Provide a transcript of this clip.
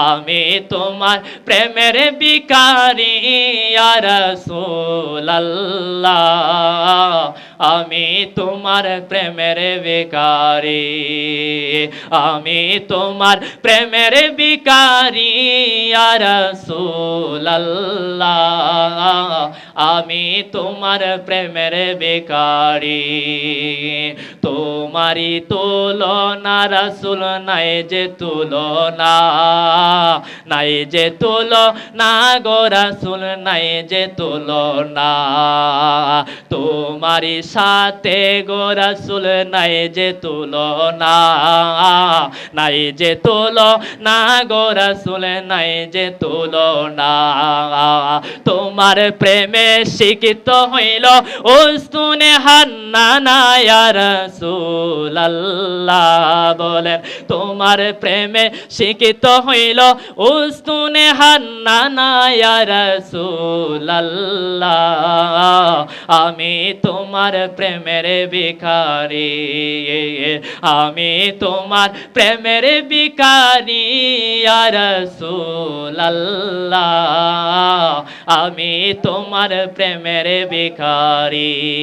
আমি তোমার প্রেমের ভিখারি ইয়া রাসূলুল্লাহ আমি তোমার প্রেমের ভিখারি আমি তোমার প্রেমের ভিখারি ইয়া রাসূলুল্লাহ আমি তোমার প্রেমের ভিখারি তোমারি তুলনা রাসূল নাই যে তুলনা নাই যে তুলনা গো রাসূল নাই যে তুলনা তোমারি সাথে গো রাসূল নাই যে তুলনা নাই যে তুলনা গো রাসূল নাই যে তুলনা তোমার প্রেমে শিক্ষিত হইল উস্তুনে হান্নানা ইয়া রাসূলুল্লাহ বলেন তোমার প্রেমে শিক্ষিত হইল উস্তুনে হান্নানা ইয়া রাসূলুল্লাহ আমি তোমার প্রেমের ভিখারি আমি তোমার প্রেমের ভিখারি ইয়া রাসূলুল্লাহ আমি তোমার প্রেমের ভিখারি